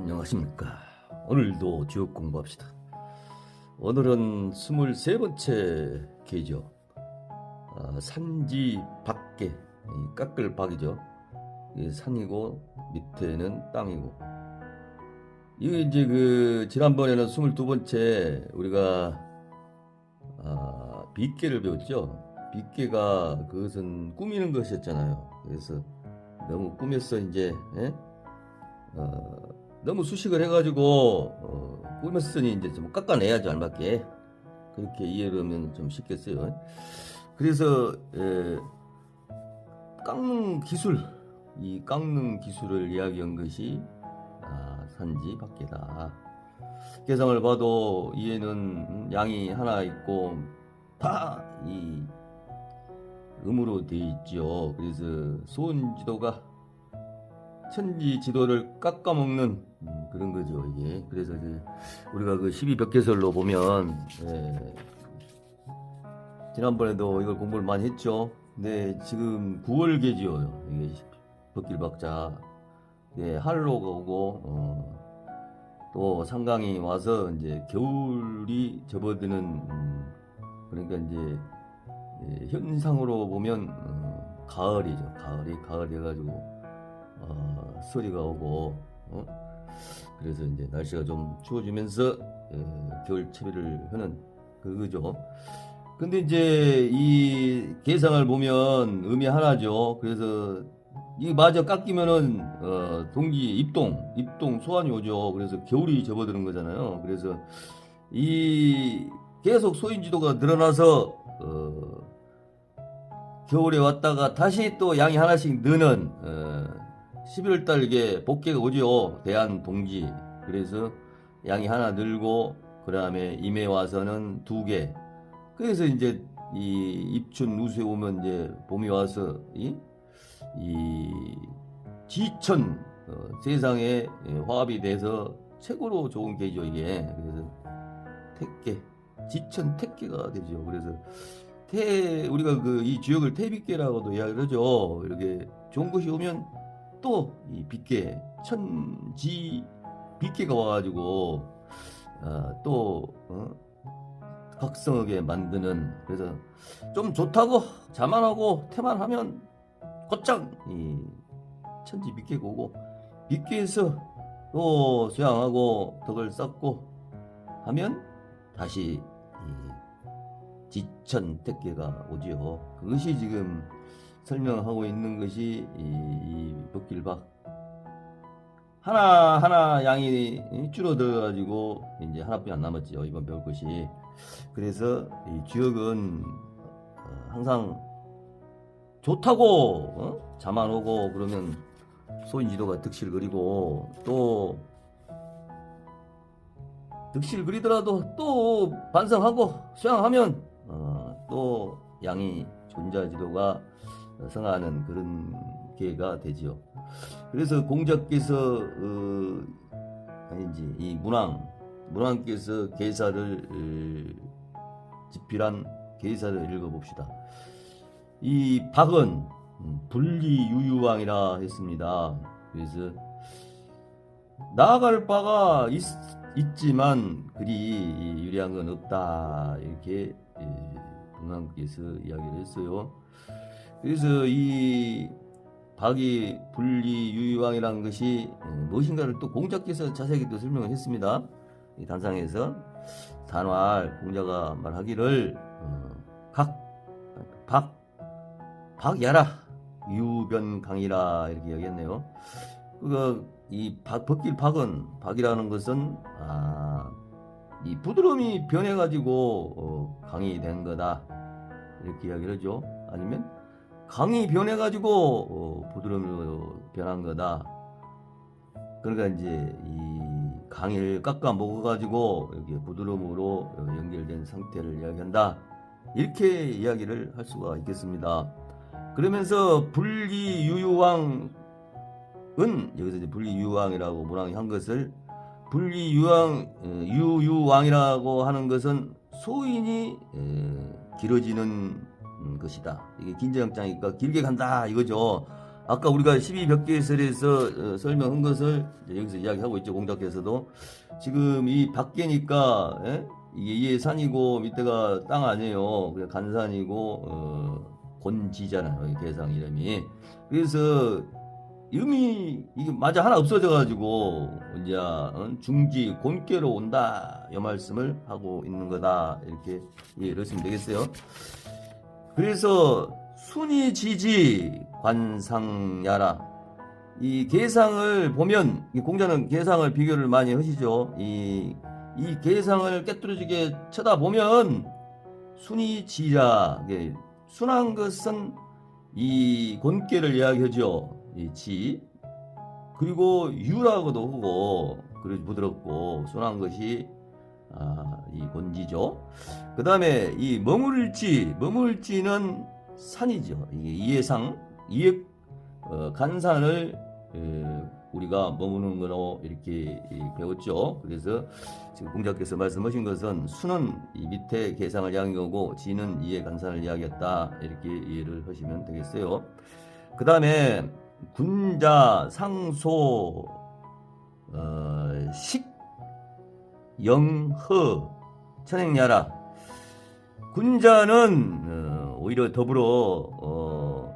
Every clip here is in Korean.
안녕하십니까. 오늘도 주역 공부합시다. 오늘은 23번째 계죠. 산지 밖에, 깎을 박이죠. 산이고 밑에는 땅이고. 이게 이제 지난번에는 22번째 우리가 빗개를 배웠죠. 빗개가 그것은 꾸미는 것이었잖아요. 그래서 너무 꾸몄어 이제. 너무 수식을 해가지고 꾸몄으니 이제 좀 깎아내야죠, 알맞게. 그렇게 이해를 하면 좀 쉽겠어요. 그래서 깎는 기술, 이 깎는 기술을 이야기한 것이 산지 밖에다. 개성을 봐도 이에는 양이 하나 있고 다 이 음으로 되어 있죠. 그래서 소원지도가 천지지도를 깎아먹는 그런 거죠, 이게. 그래서 우리가 그 12벽개설로 보면, 지난번에도 이걸 공부를 많이 했죠. 근데 지금 9월계지요. 이게 벽길박자. 한로가 오고, 또 상강이 와서 이제 겨울이 접어드는, 그러니까 이제, 현상으로 보면, 가을이죠. 가을이 해가지고, 서리가 오고, 그래서 이제 날씨가 좀 추워지면서 겨울 채비를 하는 그거죠. 근데 이제 이 계상을 보면 의미 하나죠. 그래서 이 마저 깎이면은 동기 입동 소환이 오죠. 그래서 겨울이 접어드는 거잖아요. 그래서 이 계속 소인지도가 늘어나서 겨울에 왔다가 다시 또 양이 하나씩 느는 11월달 이게 복개가 오죠. 대한동지. 그래서 양이 하나 늘고 그 다음에 임에 와서는 2개. 그래서 이제 이 입춘 우수에 오면 이제 봄이 와서 이 지천 세상에 화합이 돼서 최고로 좋은 계죠, 이게. 그래서 택계, 지천 택계가 되죠. 그래서 우리가 이 지역을 태빗계라고도 이야기를 하죠. 이렇게 좋은 것이 오면 또 이 빗개, 천지 빗개가 와가지고 또 각성하게 만드는. 그래서 좀 좋다고 자만하고 태만하면 곧장 이 천지 빗개가 오고, 빗개에서 또 수양하고 덕을 쌓고 하면 다시 이 지천 택계가 오지요. 그것이 지금 설명하고 있는 것이 이 벽길박. 하나 양이 줄어들어가지고 이제 하나뿐이 안 남았죠, 이번 배울 것이. 그래서 이 지역은 항상 좋다고 자만 오고 그러면 소인지도가 득실 그리고, 또 득실 그리더라도 또 반성하고 수양하면 또 양이 존자지도가 성하는 그런 계가 되지요. 그래서 공자께서 아닌지 이 문왕께서 계사를 집필한 계사를 읽어봅시다. 이 박은 분리유유왕이라 했습니다. 그래서 나아갈 바가 있지만 그리 유리한 건 없다, 이렇게 문왕께서 이야기를 했어요. 그래서 이 박이 분리유유왕이라는 것이 무엇인가를 또 공자께서 자세하게 또 설명을 했습니다. 이 단상에서 단활 공자가 말하기를 박야라 유변강이라 이렇게 이야기했네요. 이 벽길 박이라는 것은 이 부드러움이 변해가지고 강이 된 거다, 이렇게 이야기를 하죠. 아니면 강이 변해가지고 부드러움으로 변한 거다. 그러니까 이제 이 강을 깎아 먹어가지고 이렇게 부드러움으로 연결된 상태를 이야기한다, 이렇게 이야기를 할 수가 있겠습니다. 그러면서 분리유유왕은, 여기서 이제 분리유유왕이라고 문왕이 한 것을, 유유왕이라고 하는 것은 소인이 길어지는 것이다. 이게 긴장장이니까 길게 간다, 이거죠. 아까 우리가 12벽계설에서 설명한 것을 이제 여기서 이야기하고 있죠. 공작에서도 지금 이 밖에니까 예? 이게 산이고 밑에가 땅 아니에요. 그냥 간산이고 곤지잖아요. 이 계상 이름이. 그래서 이름이 이게 맞아 하나 없어져가지고 이제 중지 곤께로 온다 이 말씀을 하고 있는 거다 이렇게 이해를 하시면 되겠어요. 그래서 순이지지 관상야라 이 계상을 보면 이 공자는 계상을 비교를 많이 하시죠. 이 계상을 깨뚫어지게 쳐다보면 순이지라 순한 것은 이 곤께를 이야기하죠. 이 지 그리고 유라고도 하고 그래서 부드럽고 순한 것이 이 곤지죠. 그 다음에 이 머물지는 산이죠. 이게 이해상 간산을 우리가 머무는 거로 이렇게 배웠죠. 그래서 지금 공자께서 말씀하신 것은 수는 이 밑에 계상을 이야기하고 지는 이해 간산을 이야기했다 이렇게 이해를 하시면 되겠어요. 그 다음에 군자 상소 식 영허 천행야라 군자는 오히려 더불어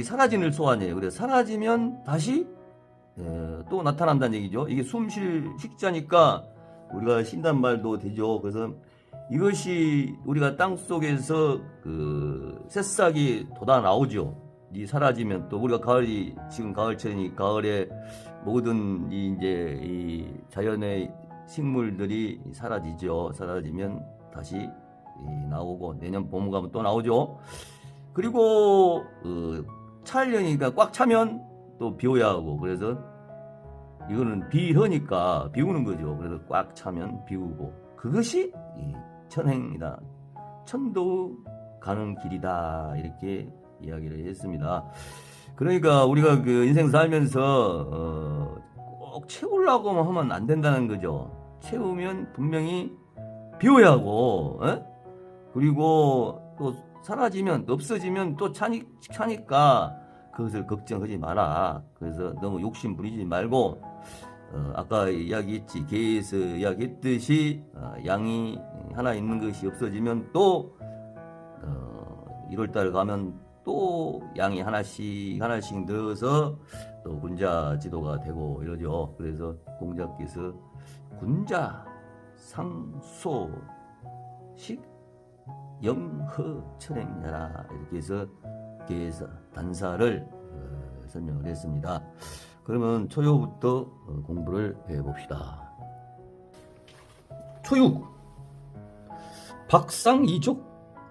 사라지는 소환이에요. 그래서 사라지면 다시 또 나타난다는 얘기죠. 이게 숨쉴 식자니까 우리가 쉰단 말도 되죠. 그래서 이것이 우리가 땅 속에서 그 새싹이 돋아 나오죠. 이 사라지면 또 우리가 가을이 지금 가을철이니 가을에 모든 이 자연의 식물들이 사라지죠. 사라지면 다시 나오고 내년 봄 가면 또 나오죠. 그리고 찰려니까 꽉 차면 또 비워야 하고 그래서 이거는 비허니까 비우는 거죠. 그래서 꽉 차면 비우고 그것이 천행이다. 천도 가는 길이다. 이렇게 이야기를 했습니다. 그러니까 우리가 그 인생 살면서 꼭 채우려고만 하면 안 된다는 거죠. 채우면 분명히 비워야 하고 그리고 또 사라지면 없어지면 또 차니까 그것을 걱정하지 마라. 그래서 너무 욕심 부리지 말고 아까 이야기했지 개에서 이야기했듯이 양이 하나 있는 것이 없어지면 또 1월달 가면 또 양이 하나씩 늘어서 또 군자 지도가 되고 이러죠. 그래서 공자께서 군자 상소 식 영허 천행야라 이렇게 해서 계사 단사를 설명을 했습니다. 그러면 초요부터 공부를 해봅시다. 초육 박상이족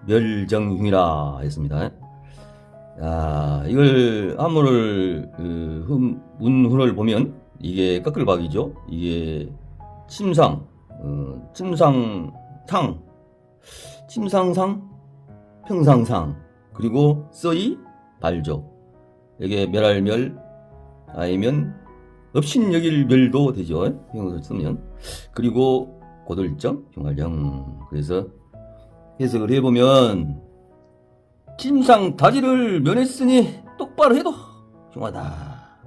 멸정흉이라 했습니다. 야, 이걸 한문을 문훈을 보면 이게 깎을박이죠. 이게 침상, 침상상, 침상상, 평상상, 그리고 써이 발조. 이게 멸할멸 아니면 업신여길멸도 되죠. 형용사 쓰면. 그리고 고들정, 흉활정. 그래서 해석을 해보면 침상 다지를 면했으니 똑바로 해도 흉하다.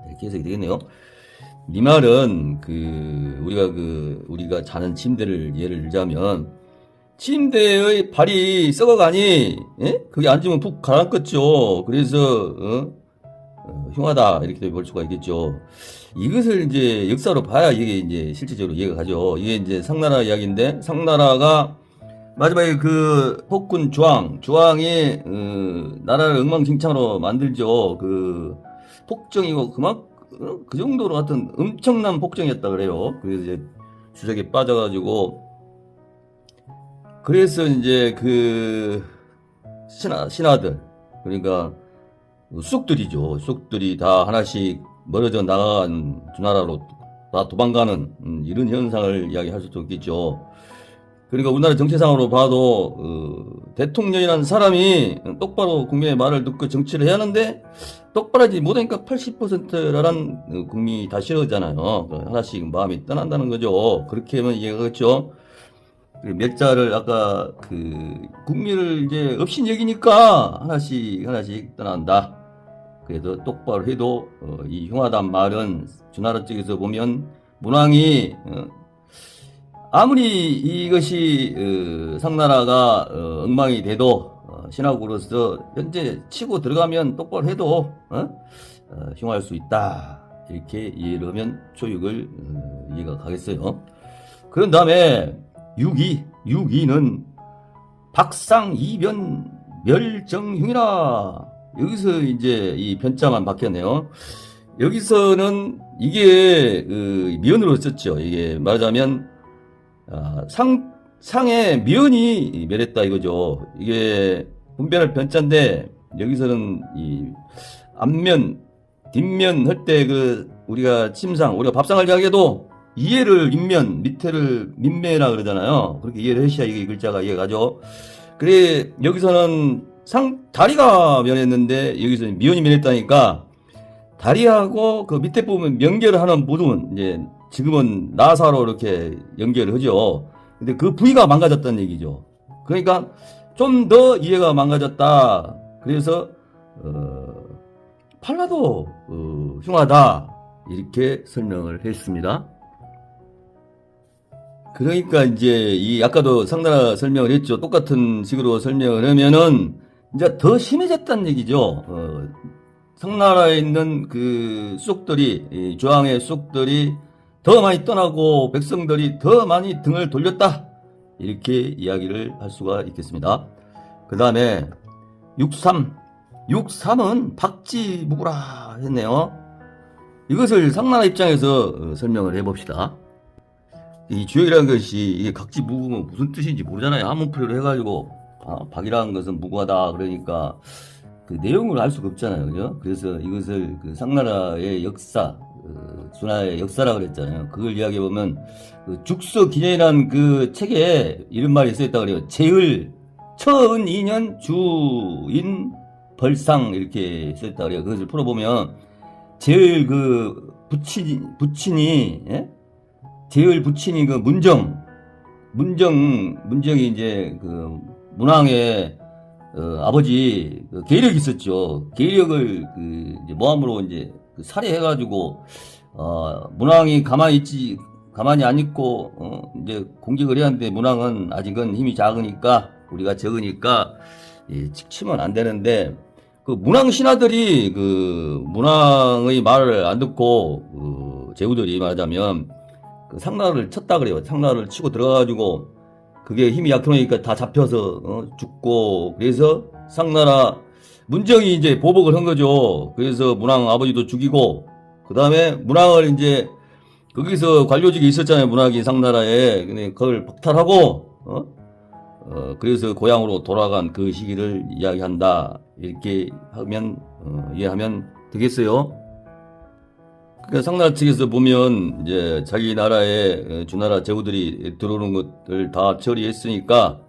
이렇게 해석이 되겠네요. 이 말은 우리가 자는 침대를 예를 들자면 침대의 발이 썩어가니 거기 앉으면 푹 가라앉겠죠. 그래서 흉하다 이렇게 볼 수가 있겠죠. 이것을 이제 역사로 봐야 이게 이제 실질적으로 이해가 가죠. 이게 이제 상나라 이야기인데 상나라가 마지막에 그 폭군 주왕이 나라를 엉망진창으로 만들죠. 그 폭정이고 그 정도로 하여튼 엄청난 폭정이었다 그래요. 그래서 이제 주적에 빠져가지고 그래서 이제 그 신하들 그러니까 수족들이죠. 수족들이 다 하나씩 멀어져 나간 주나라로 다 도망가는 이런 현상을 이야기할 수도 있겠죠. 그러니까 우리나라 정치상으로 봐도 대통령이라는 사람이 똑바로 국민의 말을 듣고 정치를 해야 하는데 똑바로 하지 못하니까 80%라는 국민이 다 싫어하잖아요. 하나씩 마음이 떠난다는 거죠. 그렇게 하면 이해가 가겠죠. 몇 자를 아까 국민을 이제 없인 얘기니까 하나씩 떠난다. 그래도 똑바로 해도 이 흉하단 말은 주나라 쪽에서 보면 문왕이 아무리 이것이 상나라가 엉망이 돼도 신하국으로서 현재 치고 들어가면 똑바로 해도 흉할 수 있다. 이렇게 이해를 하면 초육을 이해가 가겠어요. 그런 다음에 6.2는 박상이변 멸정흉이라. 여기서 이제 이 변자만 바뀌었네요. 여기서는 이게 미연으로 썼죠. 이게 말하자면 상의 미연이 멸했다 이거죠. 이게 분별할 변자인데 여기서는 이 앞면 뒷면 할 때 우리가 침상 우리가 밥상을 자게도 이해를 윗면 밑에를 밑매라 그러잖아요. 그렇게 이해를 하셔야 이 글자가 이해가죠. 그래 여기서는 다리가 면했는데 여기서는 미연이 면했다니까 다리하고 그 밑에 부분 연결을 하는 부분 이제 지금은 나사로 이렇게 연결을 하죠. 근데 그 부위가 망가졌다는 얘기죠. 그러니까 좀 더 이해가 망가졌다. 그래서 팔라도 흉하다 이렇게 설명을 했습니다. 그러니까 이제 이 아까도 상나라 설명을 했죠. 똑같은 식으로 설명을 하면은 이제 더 심해졌다는 얘기죠. 상나라에 있는 그 수족들이 조항의 수족들이 더 많이 떠나고 백성들이 더 많이 등을 돌렸다 이렇게 이야기를 할 수가 있겠습니다. 그 다음에 6.3은 박지무구라 했네요. 이것을 상나라 입장에서 설명을 해봅시다. 이 주역이라는 것이 이게 각지무구면 무슨 뜻인지 모르잖아요. 한문풀이로 해가지고 박이라는 것은 무구하다 그러니까 그 내용을 알 수가 없잖아요. 그죠? 그래서 이것을 그 상나라의 역사 주나라의 역사라 그랬잖아요. 그걸 이야기해보면 죽서기년이라는 그 책에 이런 말이 써있다 그래요. 제을 처은 2년 주인 벌상 이렇게 써있다 그래요. 그것을 풀어보면 제을 그 부친이 예? 제을 부친이 그 문정이 이제 그 문왕의 아버지 계력이 있었죠. 계력을 이제 모함으로 이제 살해해가지고 문왕이 가만히 안 있고 이제 공격을 해야 하는데 문왕은 아직은 힘이 작으니까 우리가 적으니까 치면 안 되는데 그 문왕 신하들이 그 문왕의 말을 안 듣고 제후들이 말하자면 그 상나라를 쳤다 그래요. 상나라를 치고 들어가가지고 그게 힘이 약해놓으니까 다 잡혀서 죽고 그래서 상나라 문정이 이제 보복을 한 거죠. 그래서 문왕 아버지도 죽이고 그 다음에 문왕을 이제 거기서 관료직이 있었잖아요. 문왕이 상나라에. 근데 그걸 박탈하고 그래서 고향으로 돌아간 그 시기를 이야기한다. 이렇게 하면 이해하면 되겠어요. 그러니까 상나라 측에서 보면 이제 자기 나라에 주나라 제후들이 들어오는 것들 다 처리했으니까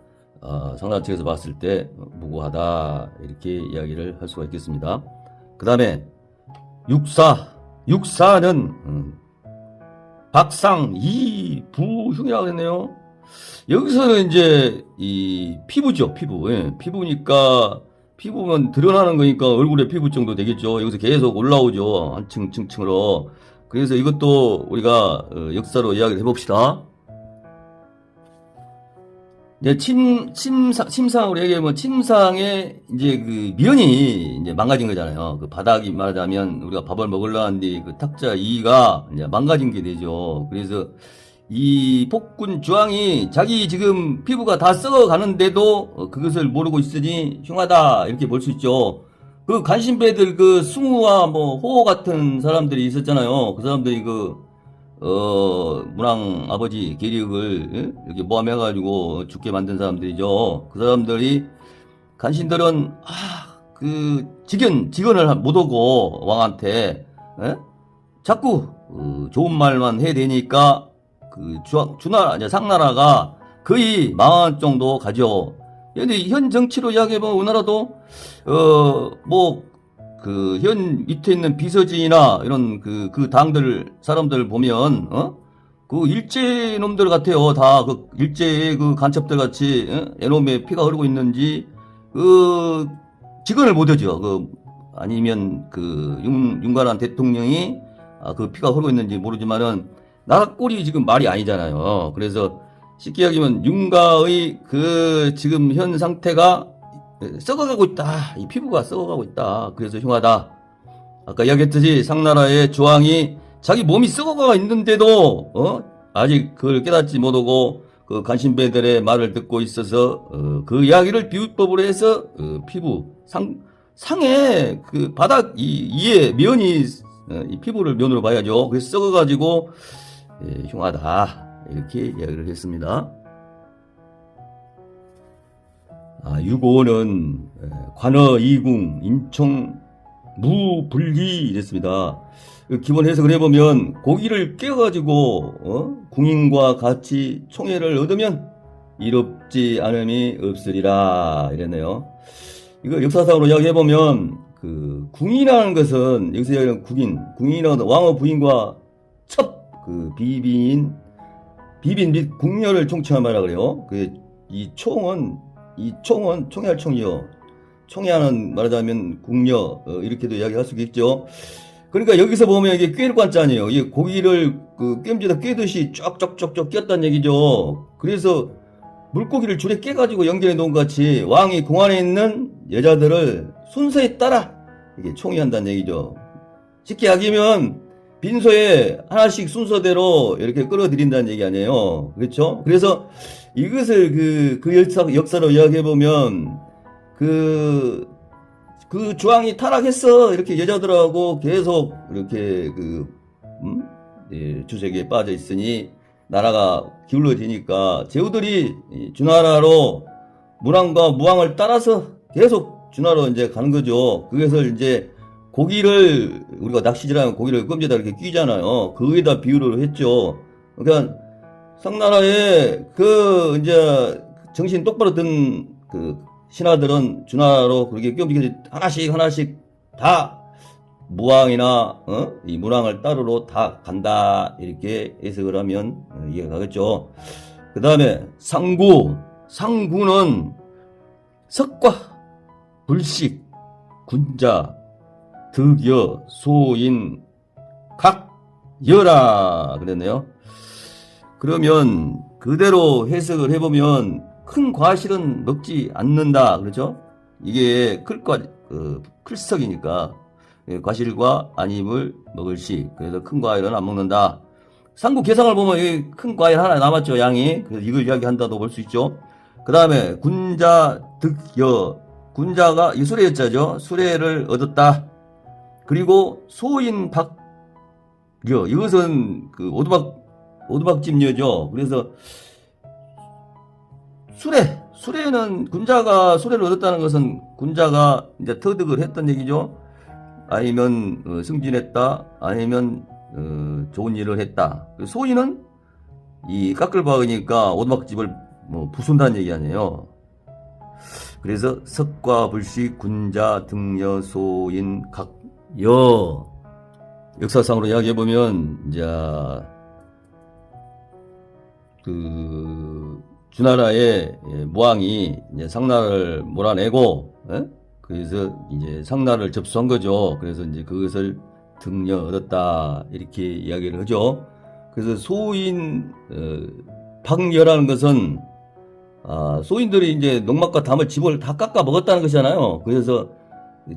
상나라 측에서 봤을 때 무고하다 이렇게 이야기를 할 수가 있겠습니다. 그 다음에 6.4는 박상 이부흉이라고 했네요. 여기서는 이제 이 피부죠. 피부. 예, 피부니까 피부면 드러나는 거니까 얼굴에 피부 정도 되겠죠. 여기서 계속 올라오죠. 한 층으로. 그래서 이것도 우리가 역사로 이야기를 해봅시다. 이제 침상으로 얘기하면 침상에 이제 그 면이 이제 망가진 거잖아요. 그 바닥이 말하자면 우리가 밥을 먹으려 하는데 그 탁자 2가 이제 망가진 게 되죠. 그래서 이 폭군 주왕이 자기 지금 피부가 다 썩어가는데도 그것을 모르고 있으니 흉하다 이렇게 볼 수 있죠. 그 간신배들 그 승우와 뭐 호호 같은 사람들이 있었잖아요. 그 사람들이 문왕 아버지 계력을 이렇게 모함해가지고 죽게 만든 사람들이죠. 그 사람들이 간신들은 그 직언을 못 오고 왕한테 자꾸 좋은 말만 해야 되니까 그 상나라가 거의 망할 정도 가죠. 근데 현 정치로 이야기해보면 우리나라도 그 현 밑에 있는 비서진이나 이런 그 당들 사람들 보면 그 일제 놈들 같아요. 다 그 일제의 그 간첩들 같이 애놈의 피가 흐르고 있는지 그 직언을 못 하죠. 그 아니면 그 윤관한 대통령이 그 피가 흐르고 있는지 모르지만은 나라 꼴이 지금 말이 아니잖아요. 그래서 쉽게 이야기하면 윤가의 그 지금 현 상태가 썩어가고 있다. 이 피부가 썩어가고 있다. 그래서 흉하다. 아까 이야기했듯이 상나라의 조항이 자기 몸이 썩어가 있는데도 아직 그걸 깨닫지 못하고 그 간신배들의 말을 듣고 있어서 그 이야기를 비유법으로 해서 피부 상의 그 바닥 이에 면이 이 피부를 면으로 봐야죠. 그래서 썩어가지고 흉하다 이렇게 이야기를 했습니다. 유고는 관어 이궁 인총 무불기 이랬습니다. 기본 해석을 해보면 고기를 깨가지고 궁인과 같이 총애를 얻으면 이롭지 않음이 없으리라 이랬네요. 이거 역사상으로 이야기해보면 그 궁이라는 것은 여기서 이야기하는 궁인이라는 것은 왕의 부인과 첩 그 비빈 및 궁녀를 총칭한 말이라 그래요. 이 총은 총애할 총이요. 총애하는 말하자면 궁녀 이렇게도 이야기할 수 있겠죠. 그러니까 여기서 보면 이게 꿰를 관자니에요. 이게 고기를 그 꿰임지다 꿰듯이 쫙쫙쫙쫙 꼈다는 얘기죠. 그래서 물고기를 줄에 깨가지고 연결해 놓은 것 같이 왕이 궁 안에 있는 여자들을 순서에 따라 이게 총애한다는 얘기죠. 쉽게 이야기하면 빈소에 하나씩 순서대로 이렇게 끌어들인다는 얘기 아니에요. 그렇죠? 그래서 이것을 그 역사로 이야기해보면 그 주왕이 타락했어. 이렇게 여자들하고 계속 이렇게 주색에 빠져 있으니 나라가 기울어지니까 제후들이 주나라로 문왕과 무왕을 따라서 계속 주나라로 이제 가는 거죠. 그래서 이제 고기를 우리가 낚시질하면 고기를 끔지에다 이렇게 끼잖아요. 그에다 비유를 했죠. 그러니까 상나라에 이제 정신 똑바로 든 신하들은 주나라로 그렇게 껴지게 하나씩 다 무왕이나 이 문왕을 따르러 다 간다 이렇게 해석을 하면 이해가 가겠죠. 그 다음에 상구는 석과 불식 군자 득여 소인 각여라 그랬네요. 그러면 그대로 해석을 해보면 큰 과실은 먹지 않는다 그렇죠? 이게 클석이니까 과실과 안입을 먹을시. 그래서 큰 과일은 안 먹는다. 상구 개상을 보면 큰 과일 하나 남았죠, 양이. 그래서 이걸 이야기한다도 볼 수 있죠. 그 다음에 군자 득여. 군자가 이 수레였자죠. 수레를 얻었다. 그리고 소인 박여. 이것은 오두막집녀죠. 그래서 수레는 군자가 수레를 얻었다는 것은 군자가 이제 터득을 했던 얘기죠. 아니면 승진했다. 아니면 좋은 일을 했다. 소인은 이 깎을 박으니까 오두막집을 부순다는 얘기 아니에요. 그래서 석과 불식 군자 등여 소인 각여. 역사상으로 이야기해보면 이제 주나라의 무왕이 이제 상나라를 몰아내고 그래서 이제 상나라를 접수한 거죠. 그래서 이제 그것을 등려 얻었다 이렇게 이야기를 하죠. 그래서 소인 박여라는 것은 소인들이 이제 농막과 담을 집을 다 깎아 먹었다는 것이잖아요. 그래서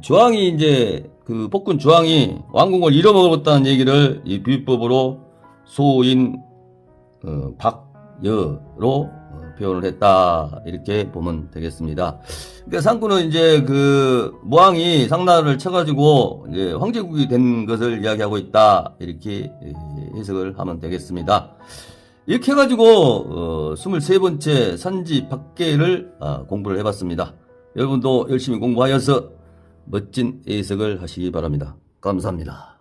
주왕이 이제 폭군 주왕이 왕궁을 잃어먹었다는 얘기를 이 비유법으로 소인 박여로 표현을 했다 이렇게 보면 되겠습니다. 그러니까 상구는 이제 무왕이 상나라를 쳐가지고 이제 황제국이 된 것을 이야기하고 있다 이렇게 해석을 하면 되겠습니다. 이렇게 해가지고 23번째 산지 박계를 공부를 해봤습니다. 여러분도 열심히 공부하여서 멋진 해석을 하시기 바랍니다. 감사합니다.